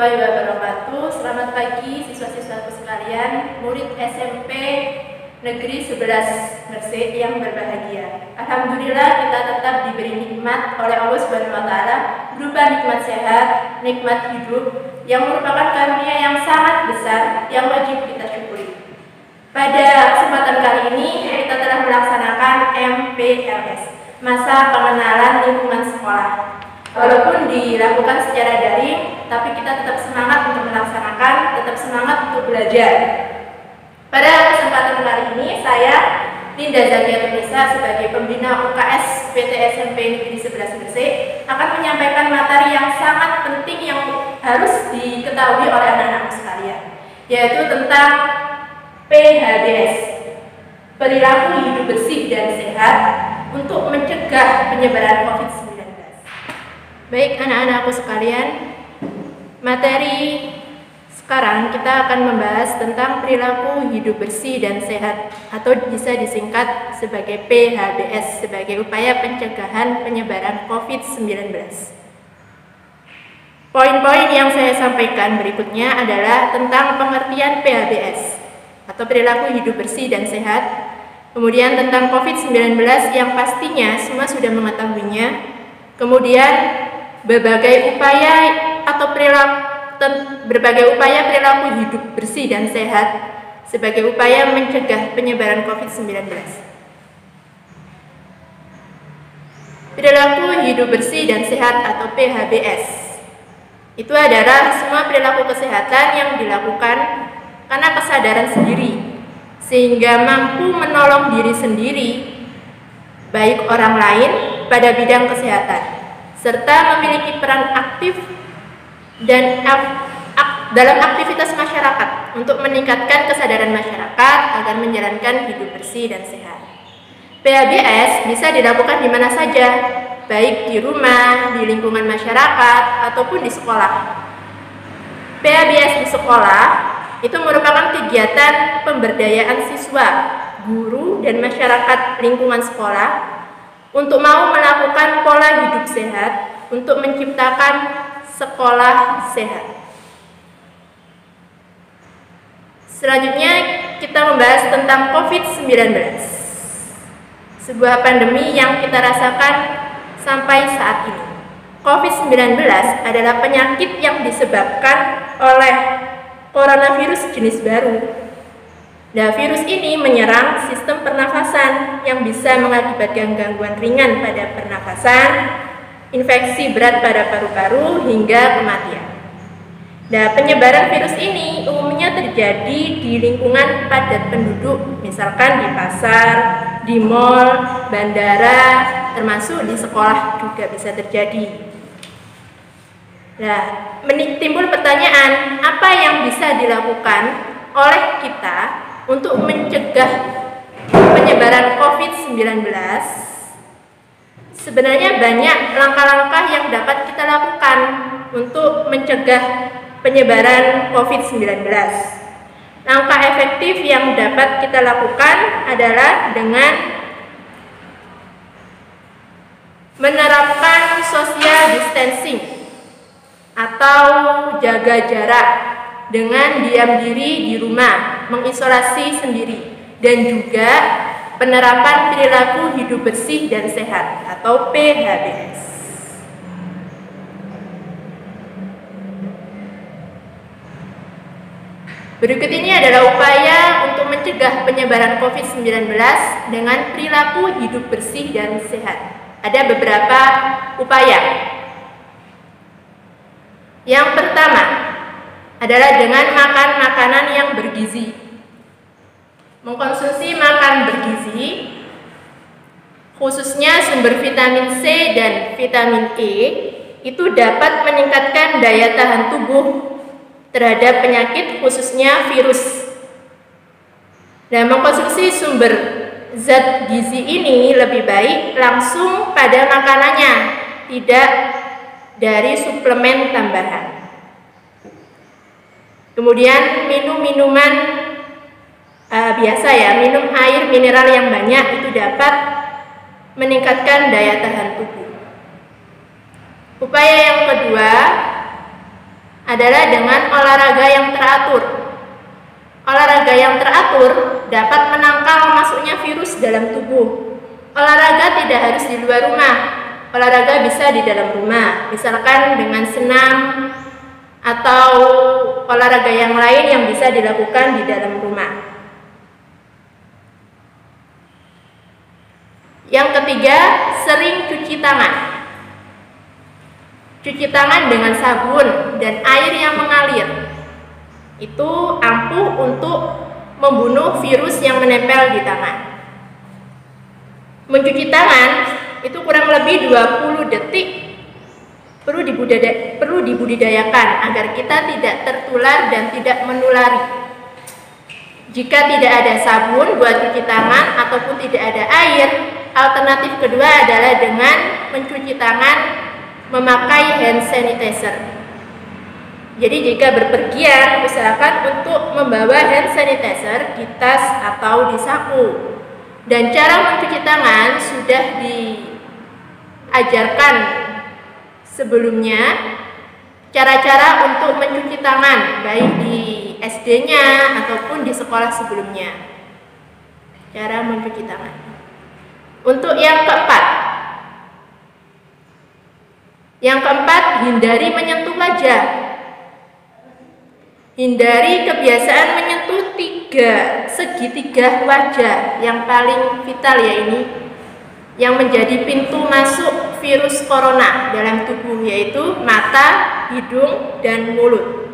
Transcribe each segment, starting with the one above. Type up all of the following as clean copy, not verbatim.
warahmatullahi wabarakatuh. Selamat pagi siswa-siswaku sekalian, murid SMP Negeri 11 Gresik yang berbahagia. Alhamdulillah kita tetap diberi nikmat oleh Allah Subhanahu wa taala berupa nikmat sehat, nikmat hidup yang merupakan karunia yang sangat besar yang wajib kita syukuri. Pada kesempatan kali ini kita telah melaksanakan MPLS, masa pengenalan lingkungan sekolah. Walaupun dilakukan secara daring, tapi kita tetap semangat untuk melaksanakan, tetap semangat untuk belajar. Pada kesempatan kali ini, saya, Linda Zakia Tunisa, sebagai pembina UKS PT SMP Negeri 11 Gresik, akan menyampaikan materi yang sangat penting yang harus diketahui oleh anak-anakku sekalian, yaitu tentang PHBS, perilaku hidup bersih dan sehat untuk mencegah penyebaran COVID-19. Baik anak-anakku sekalian, materi sekarang kita akan membahas tentang perilaku hidup bersih dan sehat atau bisa disingkat sebagai PHBS sebagai upaya pencegahan penyebaran COVID-19. Poin-poin yang saya sampaikan berikutnya adalah tentang pengertian PHBS atau perilaku hidup bersih dan sehat, kemudian tentang COVID-19 yang pastinya semua sudah mengetahuinya, kemudian berbagai upaya perilaku hidup bersih dan sehat sebagai upaya mencegah penyebaran COVID-19. Perilaku hidup bersih dan sehat atau PHBS itu adalah semua perilaku kesehatan yang dilakukan karena kesadaran sendiri sehingga mampu menolong diri sendiri baik orang lain pada bidang kesehatan, serta memiliki peran aktif dan dalam aktivitas masyarakat untuk meningkatkan kesadaran masyarakat agar menjalankan hidup bersih dan sehat. PHBS bisa dilakukan di mana saja, baik di rumah, di lingkungan masyarakat, ataupun di sekolah. PHBS di sekolah itu merupakan kegiatan pemberdayaan siswa, guru, dan masyarakat lingkungan sekolah untuk mau melakukan pola hidup sehat untuk menciptakan sekolah sehat. Selanjutnya kita membahas tentang COVID-19, sebuah pandemi yang kita rasakan sampai saat ini. COVID-19 adalah penyakit yang disebabkan oleh coronavirus jenis baru. Nah, virus ini menyerang sistem pernafasan yang bisa mengakibatkan gangguan ringan pada pernafasan, infeksi berat pada paru-paru, hingga kematian. Nah, penyebaran virus ini umumnya terjadi di lingkungan padat penduduk, misalkan di pasar, di mal, bandara, termasuk di sekolah juga bisa terjadi. Nah, timbul pertanyaan, apa yang bisa dilakukan oleh kita untuk mencegah penyebaran COVID-19? Sebenarnya banyak langkah-langkah yang dapat kita lakukan untuk mencegah penyebaran COVID-19. Langkah efektif yang dapat kita lakukan adalah dengan menerapkan social distancing atau jaga jarak dengan diam diri di rumah, mengisolasi sendiri, dan juga penerapan perilaku hidup bersih dan sehat atau PHBS. Berikut ini adalah upaya untuk mencegah penyebaran COVID-19 dengan perilaku hidup bersih dan sehat. Ada beberapa upaya. Yang pertama adalah dengan makan makanan yang bergizi. Mengkonsumsi makan bergizi, khususnya sumber vitamin C dan vitamin E, itu dapat meningkatkan daya tahan tubuh terhadap penyakit khususnya virus. Dan mengkonsumsi sumber zat gizi ini lebih baik langsung pada makanannya, tidak dari suplemen tambahan. Kemudian minum minuman biasa ya, minum air mineral yang banyak itu dapat meningkatkan daya tahan tubuh. Upaya yang kedua adalah dengan olahraga yang teratur. Olahraga yang teratur dapat menangkal masuknya virus dalam tubuh. Olahraga tidak harus di luar rumah. Olahraga bisa di dalam rumah, misalkan dengan senam atau olahraga yang lain yang bisa dilakukan di dalam rumah. Yang ketiga, sering cuci tangan. Cuci tangan dengan sabun dan air yang mengalir. Itu ampuh untuk membunuh virus yang menempel di tangan. Mencuci tangan itu kurang lebih 20 detik perlu dibudidayakan agar kita tidak tertular dan tidak menulari. Jika tidak ada sabun buat cuci tangan ataupun tidak ada air, alternatif kedua adalah dengan mencuci tangan memakai hand sanitizer. Jadi jika berpergian, usahakan untuk membawa hand sanitizer di tas atau di saku. Dan cara mencuci tangan sudah diajarkan sebelumnya. Cara-cara untuk mencuci tangan baik di SD-nya ataupun di sekolah sebelumnya. Cara mencuci tangan. Untuk yang keempat, hindari menyentuh wajah. Hindari kebiasaan menyentuh segitiga wajah yang paling vital ya ini, yang menjadi pintu masuk virus corona dalam tubuh, yaitu mata, hidung, dan mulut.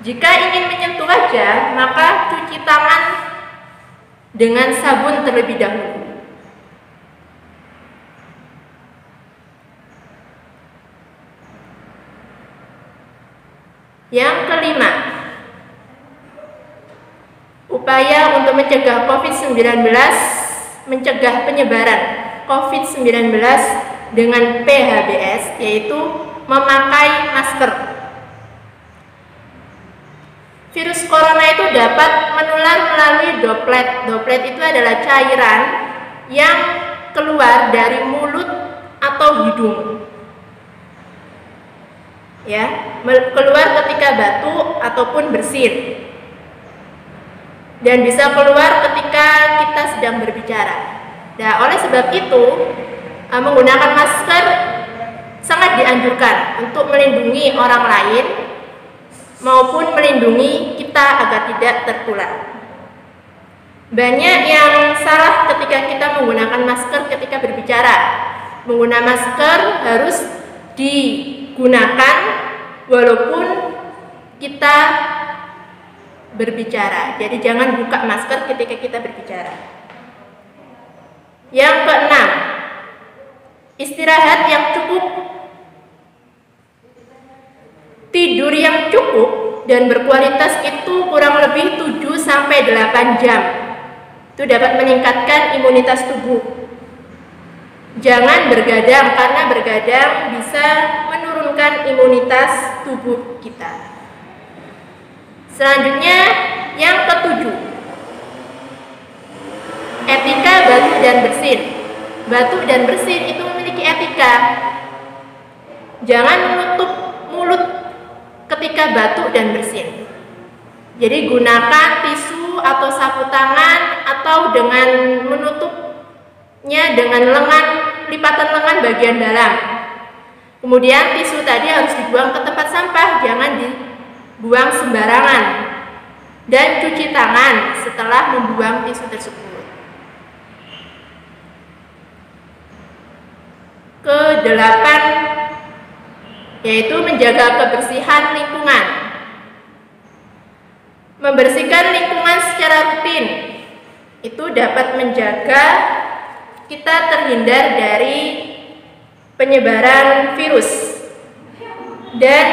Jika ingin menyentuh wajah, maka cuci tangan dengan sabun terlebih dahulu. Yang kelima, upaya untuk mencegah COVID-19, mencegah penyebaran COVID-19 dengan PHBS, yaitu memakai masker. Virus corona itu dapat menular melalui droplet. Droplet itu adalah cairan yang keluar dari mulut atau hidung. Ya, keluar ketika batuk ataupun bersin, dan bisa keluar ketika kita sedang berbicara. Nah, oleh sebab itu menggunakan masker sangat dianjurkan untuk melindungi orang lain maupun melindungi kita agar tidak tertular. Banyak yang salah ketika kita menggunakan masker ketika berbicara. Menggunakan masker harus digunakan walaupun kita berbicara. Jadi jangan buka masker ketika kita berbicara. Yang keenam, istirahat yang cukup. Tidur yang cukup dan berkualitas itu kurang lebih 7-8 jam. Itu dapat meningkatkan imunitas tubuh. Jangan bergadang, karena bergadang bisa menurunkan imunitas tubuh kita. Selanjutnya, yang ketujuh, etika batuk dan bersin. Batuk dan bersin itu memiliki etika. Jangan menutup mulut ketika batuk dan bersin. Jadi gunakan tisu atau sapu tangan, atau dengan menutupnya dengan lipatan lengan bagian dalam. Kemudian tisu tadi harus dibuang ke tempat sampah, jangan dibuang sembarangan. Dan cuci tangan setelah membuang tisu tersebut. Kedelapan, yaitu menjaga kebersihan lingkungan. Membersihkan lingkungan secara rutin itu dapat menjaga kita terhindar dari penyebaran virus, dan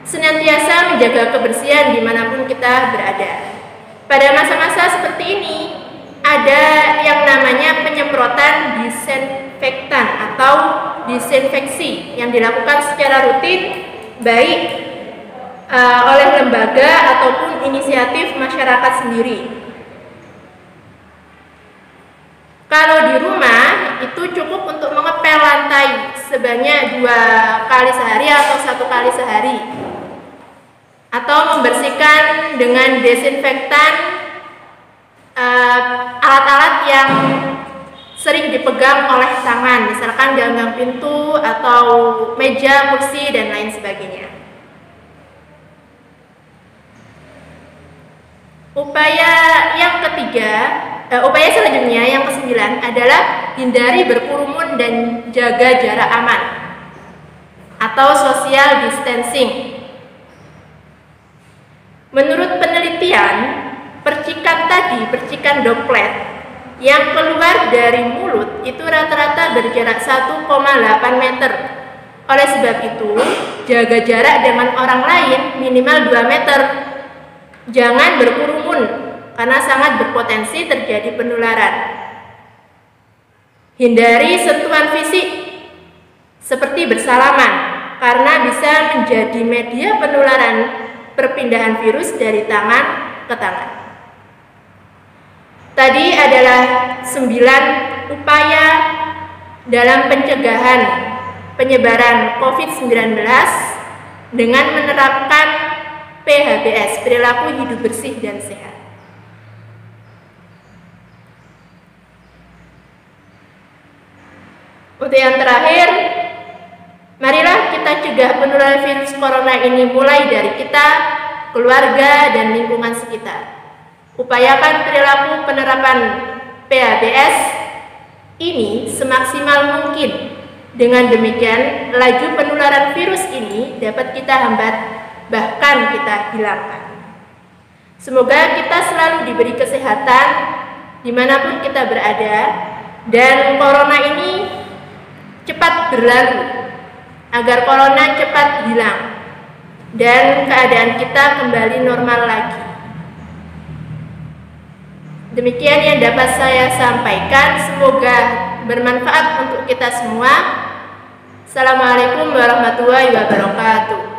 senantiasa menjaga kebersihan dimanapun kita berada. Pada masa-masa seperti ini, ada yang namanya penyemprotan disinfektan atau disinfeksi yang dilakukan secara rutin, baik oleh lembaga ataupun inisiatif masyarakat sendiri. Kalau di rumah itu cukup untuk mengepel lantai sebanyak 2 kali sehari atau 1 kali sehari, atau membersihkan dengan desinfektan alat-alat yang sering dipegang oleh tangan, misalkan ganggang pintu atau meja, kursi, dan lain sebagainya. Upaya selanjutnya yang ke-9 adalah hindari berkerumun dan jaga jarak aman atau social distancing. Menurut penelitian, percikan droplet yang keluar dari mulut itu rata-rata berjarak 1,8 meter. Oleh sebab itu, jaga jarak dengan orang lain minimal 2 meter. Jangan berkerumun karena sangat berpotensi terjadi penularan. Hindari sentuhan fisik seperti bersalaman karena bisa menjadi media penularan perpindahan virus dari tangan ke tangan. Tadi adalah 9 upaya dalam pencegahan penyebaran COVID-19 dengan menerapkan PHBS, perilaku hidup bersih dan sehat. Untuk yang terakhir, marilah kita cegah penularan virus corona ini mulai dari kita, keluarga, dan lingkungan sekitar. Upayakan perilaku penerapan PHBS ini semaksimal mungkin. Dengan demikian, laju penularan virus ini dapat kita hambat, bahkan kita hilangkan. Semoga kita selalu diberi kesehatan dimanapun kita berada, dan corona ini cepat berlalu, agar corona cepat hilang, dan keadaan kita kembali normal lagi. Demikian yang dapat saya sampaikan, semoga bermanfaat untuk kita semua. Assalamualaikum warahmatullahi wabarakatuh.